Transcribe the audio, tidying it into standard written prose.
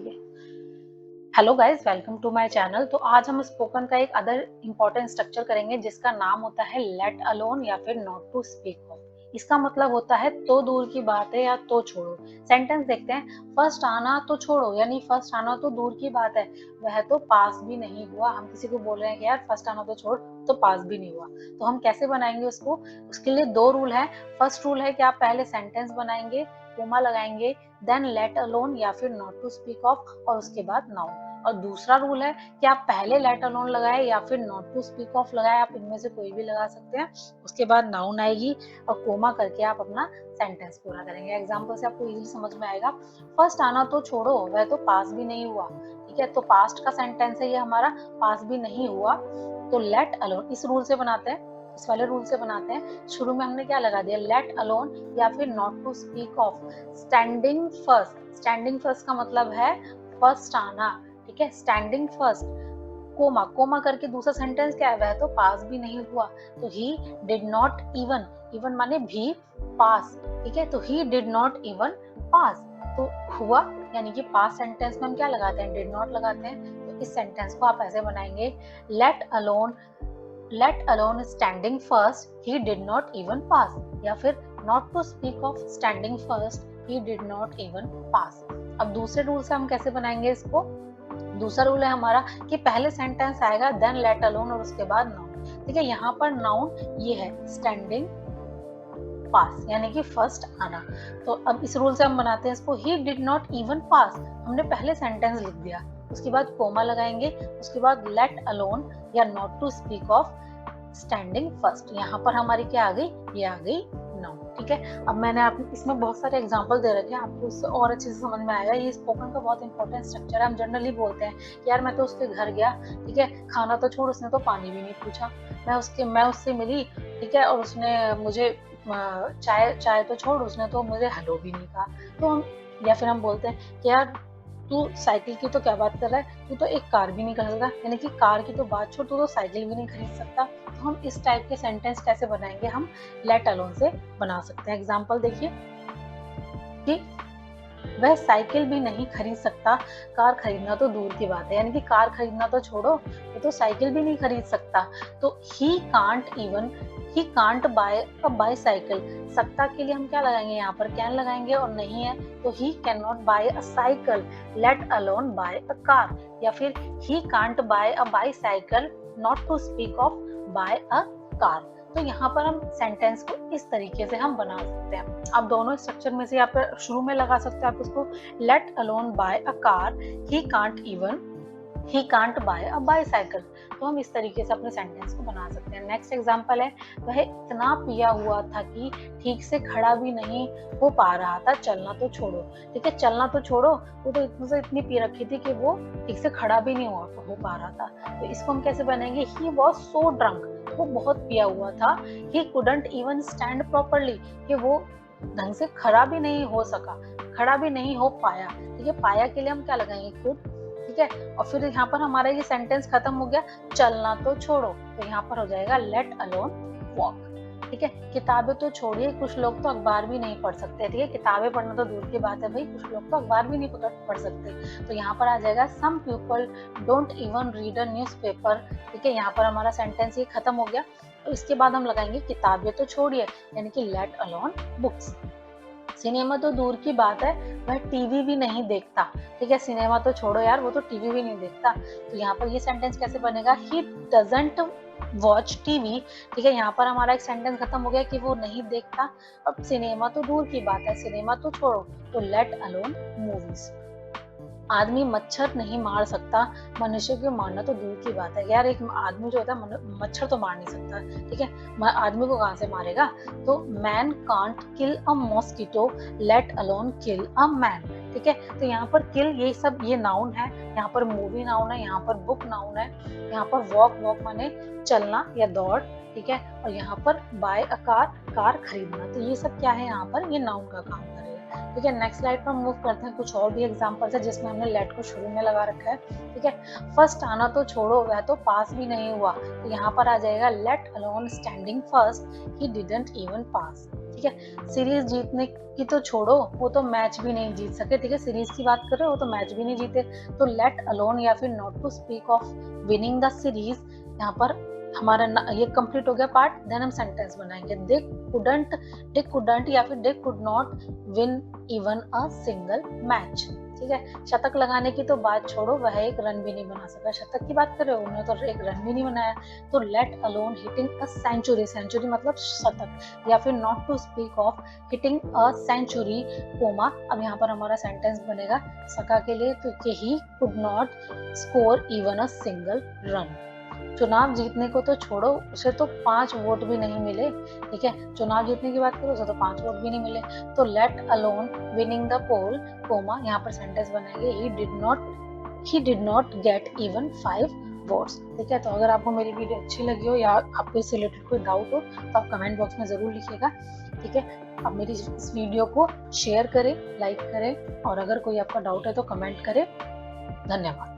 ठीक है। Hello guys, welcome to my channel. तो आज हम स्पोकन का एक अदर इम्पोर्टेंट स्ट्रक्चर करेंगे जिसका नाम होता है लेट अलोन या फिर नॉट टू स्पीक ऑफ। इसका मतलब होता है तो दूर की बात है या तो छोड़ो। सेंटेंस देखते हैं। फर्स्ट आना तो छोड़ो, यानी फर्स्ट आना तो दूर की बात है, वह तो पास भी नहीं हुआ। हम किसी को बोल रहे हैं कि यार फर्स्ट आना तो छोड़, तो पास भी नहीं हुआ। तो हम कैसे बनाएंगे उसको? उसके लिए दो रूल है। फर्स्ट रूल है कि आप पहले सेंटेंस बनाएंगे, कोमा लगाएंगे, देन लेट अलोन या फिर नॉट टू स्पीक ऑफ, और उसके बाद नाउन। और दूसरा रूल है कि आप पहले लेट अलोन लगाए या फिर नॉट टू स्पीक ऑफ लगाए, आप इनमें से कोई भी लगा सकते हैं। उसके बाद नाउन आएगी और कोमा करके आप अपना सेंटेंस पूरा करेंगे। एग्जांपल से आपको इजीली समझ में आएगा। फर्स्ट आना तो छोड़ो, वह तो पास भी नहीं हुआ। ठीक है, तो पास्ट का सेंटेंस है ये हमारा, पास भी नहीं हुआ। तो लेट अलोन इस रूल से बनाते हैं, इस वाले रूल से बनाते हैं। शुरू में हमने क्या लगा दिया? लेट अलोन या फिर not to speak of. Standing first, standing first का मतलब है फर्स्ट आना। ठीक है, स्टैंडिंग फर्स्ट, कोमा, कोमा करके दूसरा सेंटेंस क्या है? वह तो पास भी नहीं हुआ। तो ही डिड नॉट इवन, इवन माने भी, पास। ठीक है, तो ही डिड नॉट इवन पास। तो हुआ यानी कि पास सेंटेंस में हम क्या लगाते हैं? डिड नॉट लगाते हैं। तो इस सेंटेंस को आप ऐसे बनाएंगे, let alone standing first he did not even pass, या फिर not to speak of standing first he did not even pass. अब दूसरे रूल से हम कैसे बनाएंगे इसको? दूसरा रूल है हमारा कि पहले सेंटेंस आएगा, देन लेट अलोन और उसके बाद नाउन। ठीक है, यहाँ पर नाउन ये है स्टैंडिंग पास, यानी कि फर्स्ट आना। तो अब इस रूल से हम बनाते हैं इसको, ही डिड नॉट इवन पास। हमने पहले सेंटेंस लिख दिया, उसके बाद कोमा लगाएंगे, उसके बाद लेट अलोन या not to speak of standing first. यहाँ पर हमारी क्या आ गई? ये आ गई नाउन। ठीक है, अब मैंने आप इसमें बहुत सारे एग्जांपल दे रखे हैं, आपको उससे और अच्छे से समझ में आएगा। ये स्पोकन का बहुत इंपॉर्टेंट स्ट्रक्चर है। हम जनरली बोलते हैं कि यार मैं तो उसके घर गया, ठीक है, खाना तो छोड़, उसने तो पानी भी नहीं पूछा। मैं उससे मिली, ठीक है, और उसने मुझे चाय तो छोड़, उसने तो मुझे हेलो भी नहीं कहा। तो हम, या फिर हम बोलते हैं कि यार तू साइकिल की तो क्या बात कर रहा है, तू तो एक कार भी नहीं कर सकता, यानी कि कार की तो बात छोड़, तू तो साइकिल भी नहीं खरीद सकता। तो हम इस टाइप के सेंटेंस कैसे बनाएंगे? हम लेट अलोन से बना सकते हैं। एग्जांपल देखिए कि वह साइकिल भी नहीं खरीद सकता, कार खरीदना तो दूर की बात है, यानी कि कार खरीदना तो छोड़ो, वो तो साइकिल भी नहीं खरीद सकता। तो ही कांट बाय अ बाईसाइकिल। सकता के लिए हम क्या लगाएंगे? यहाँ पर कैन लगाएंगे, और नहीं है तो he can not buy a cycle, let alone buy a car. या फिर he can't buy a bicycle, not to speak of buy a car. तो यहाँ पर हम सेंटेंस को इस तरीके से हम बना सकते हैं। आप दोनों स्ट्रक्चर में से यहाँ पर शुरू में लगा सकते हैं आप इसको, let alone buy a car, he can't buy a bicycle. तो हम इस तरीके से अपने सेंटेंस को बना सकते हैं। नेक्स्ट एग्जांपल है, वह इतना पिया हुआ था कि ठीक से खड़ा भी नहीं हो पा रहा था, चलना तो छोड़ो। ठीक है, चलना तो छोड़ो, वो तो इतनी पी रखी थी कि वो ठीक से खड़ा भी नहीं हो पा रहा था। तो इसको हम कैसे बनाएंगे? ही वॉज सो ड्रंक, वो बहुत पिया हुआ था। He couldn't even stand properly, कि वो ढंग से खड़ा भी नहीं हो सका, खड़ा भी नहीं हो पाया। ठीक है, पाया के लिए हम क्या लगाएंगे? कुड। ठीक है, और फिर यहाँ पर हमारा ये सेंटेंस खत्म हो गया, चलना तो छोड़ो। तो यहाँ पर हो जाएगा लेट अलोन वॉक। ठीक है, किताबें तो छोड़िए, कुछ लोग तो अखबार भी नहीं पढ़ सकते। ठीक है, किताबें पढ़ना तो दूर की बात है भाई, कुछ लोग तो अखबार भी नहीं पढ़ सकते। तो यहाँ पर आ जाएगा some people don't even read a newspaper. ठीक है, यहाँ पर हमारा सेंटेंस ये खत्म हो गया। तो इसके बाद हम लगाएंगे किताबें तो छोड़िए, यानी कि लेट अलोन बुक्स। सिनेमा तो दूर की बात है, वह टीवी भी नहीं देखता। ठीक है, सिनेमा तो छोड़ो यार, वो तो टीवी भी नहीं देखता। तो यहाँ पर ये सेंटेंस कैसे बनेगा? He doesn't watch TV. ठीक है, यहाँ पर हमारा एक सेंटेंस खत्म हो गया कि वो नहीं देखता। अब सिनेमा तो दूर की बात है, सिनेमा तो छोड़ो, तो लेट अलोन मूवीज। आदमी मच्छर नहीं मार सकता, मनुष्य को मारना तो दूर की बात है। यार एक आदमी जो होता है मच्छर तो मार नहीं सकता। ठीक है, आदमी को कहाँ से मारेगा? तो man can't kill a mosquito, let alone kill a man. ठीक है, तो यहाँ पर किल ये सब ये नाउन है, यहाँ पर मूवी नाउन है, यहाँ पर बुक नाउन है, यहाँ पर वॉक माने चलना या दौड़। ठीक है, और यहाँ पर बाय अ कार खरीदना। तो ये सब क्या है? यहाँ पर ये नाउन का काम करेगा। ठीक है, नेक्स्ट स्लाइड पर मूव करते हैं। कुछ और भी एग्जांपल्स है जिसमें हमने लेट को शुरू में लगा रखा है। ठीक है, फर्स्ट आना तो छोड़ो, वह तो पास भी नहीं हुआ। तो यहाँ पर आ जाएगा let alone standing first he didn't even pass. ठीक है। सीरीज जीतने की तो छोड़ो, वो तो मैच भी नहीं जीत सके, ठीक है। सीरीज की बात कर रहे हो, वो तो मैच भी नहीं जीते। तो लेट अलोन या फिर not to speak of winning the series, यहाँ पर हमारा ये कंप्लीट हो गया पार्ट। देन हम सेंटेंस बनाएंगे। दे कुडंट या फिर they could not win even a single match, ठीक है। शतक लगाने की तो बात छोड़ो, वह एक रन भी नहीं बना सका। शतक की बात कर रहे हो, उन्होंने तो एक रन भी नहीं बनाया। तो let alone hitting a century, century मतलब शतक, या फिर not to speak of hitting a century comma. अब यहाँ पर हमारा सेंटेंस बनेगा सका के लिए, तो he could not score even a single run. चुनाव जीतने को तो छोड़ो, उसे तो 5 वोट भी नहीं मिले, ठीक है। चुनाव जीतने की बात करो, उसे तो 5 वोट भी नहीं मिले। तो let alone winning the poll comma, यहाँ पर सेंटेंस बनाएंगे he did not get even 5 votes, ठीक है। तो अगर आपको मेरी वीडियो अच्छी लगी हो या आपको इससे रिलेटेड कोई डाउट हो तो आप कमेंट बॉक्स में जरूर लिखिएगा, ठीक है। आप मेरी इस वीडियो को शेयर करें, लाइक करें, और अगर कोई आपका डाउट है तो कमेंट करें। धन्यवाद।